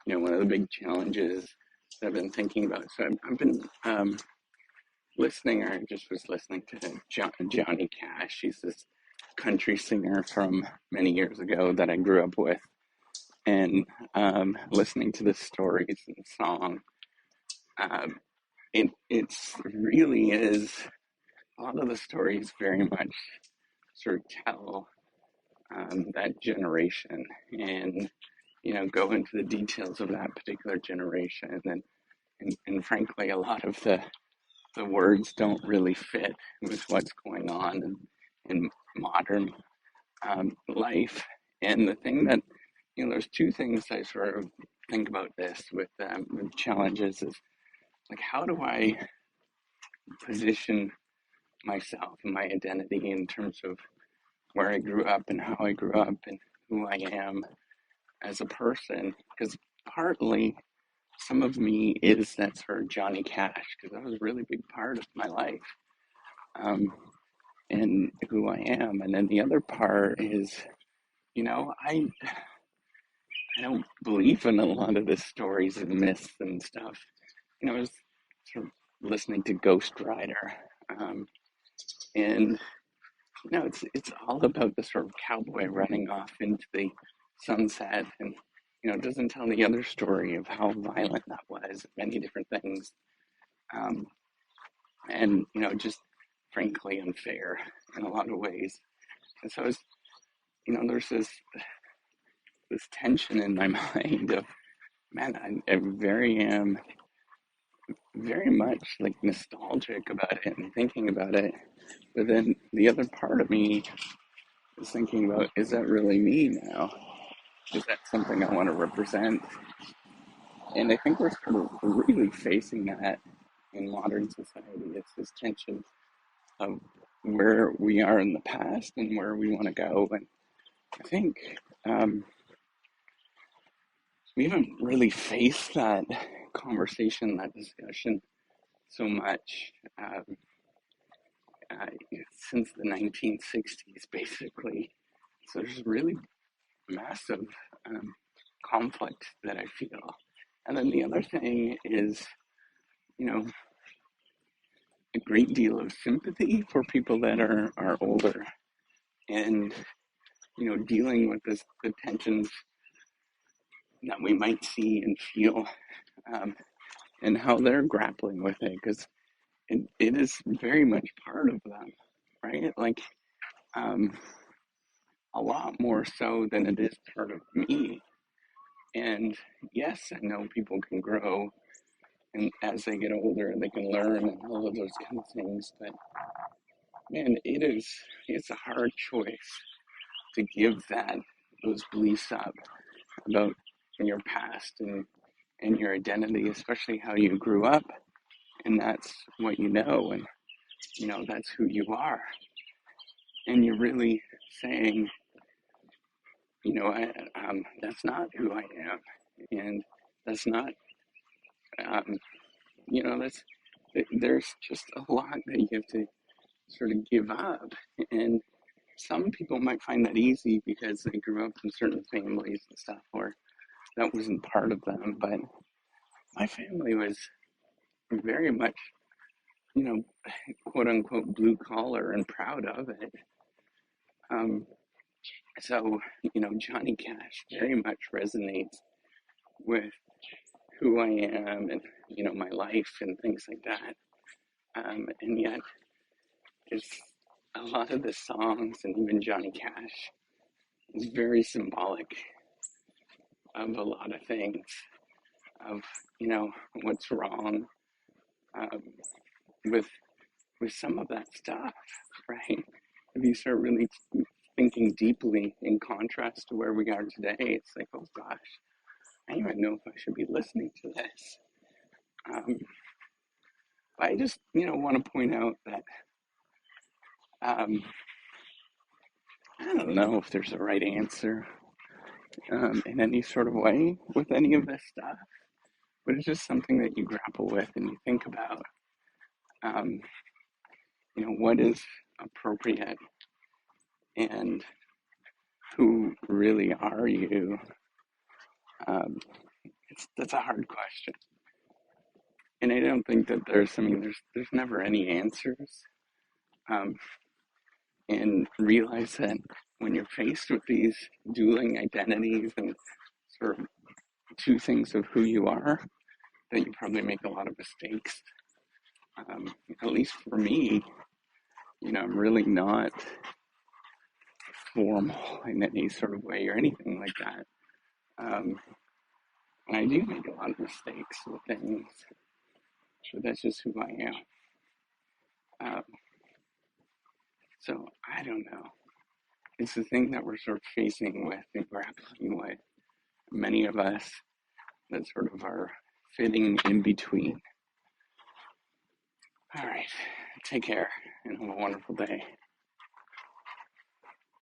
one of the big challenges that I've been thinking about. So I've been listening, or I just was listening to Johnny Cash. He's this country singer from many years ago that I grew up with, and listening to the stories and the song. Um, it's really is a lot of the stories very much sort of tell that generation, and go into the details of that particular generation, and frankly a lot of the words don't really fit with what's going on in modern life. And the thing that, there's two things I sort of think about this with challenges is like, how do I position myself and my identity in terms of where I grew up and how I grew up and who I am as a person? Because partly some of me is that sort of Johnny Cash, because that was a really big part of my life, um, and who I am. And then the other part is, I don't believe in a lot of the stories and myths and stuff. I was sort of listening to Ghost Rider, um, and it's all about the sort of cowboy running off into the sunset, and it doesn't tell the other story of how violent that was, many different things, um, and just frankly unfair in a lot of ways. And so it's, there's this tension in my mind of, man, I very am very much like nostalgic about it and thinking about it, but then the other part of me is thinking about, is that really me now? Is that something I want to represent? And I think we're sort of really facing that in modern society. It's this tension of where we are in the past and where we want to go. And I think um, we haven't really faced that conversation, that discussion so much uh, since the 1960s, basically. So there's really massive conflict that I feel. And then the other thing is, you know, a great deal of sympathy for people that are older, and, dealing with the tensions that we might see and feel, um, and how they're grappling with it, because it is very much part of them, right? Like, um, a lot more so than it is part of me. And yes, I know people can grow, and as they get older, they can learn and all of those kind of things. But man, it's a hard choice to give those beliefs up about your past and your identity, especially how you grew up, and that's what you know, and that's who you are. And you're really saying, that's not who I am, and that's not, um, that's there's just a lot that you have to sort of give up. And some people might find that easy because they grew up in certain families and stuff, or that wasn't part of them. But my family was very much, you know, quote unquote blue collar and proud of it. Um, so, Johnny Cash very much resonates with who I am and, my life and things like that. And yet, there's a lot of the songs, and even Johnny Cash is very symbolic of a lot of things, of, what's wrong, um, with some of that stuff, right? If you start really thinking deeply in contrast to where we are today, it's like, oh gosh, I don't even know if I should be listening to this. Um, but I just, want to point out that um, I don't know if there's a right answer in any sort of way with any of this stuff, but it's just something that you grapple with and you think about. Um, what is appropriate, and who really are you? Um, that's a hard question, and I don't think that there's. I mean, there's never any answers. Um, and realize that when you're faced with these dueling identities and sort of two things of who you are, that you probably make a lot of mistakes. At least for me, I'm really not formal in any sort of way or anything like that. Um, and I do make a lot of mistakes with things. So that's just who I am. Um, so I don't know. It's the thing that we're sort of facing with and grappling with. Many of us that sort of are fitting in between. All right. Take care and have a wonderful day.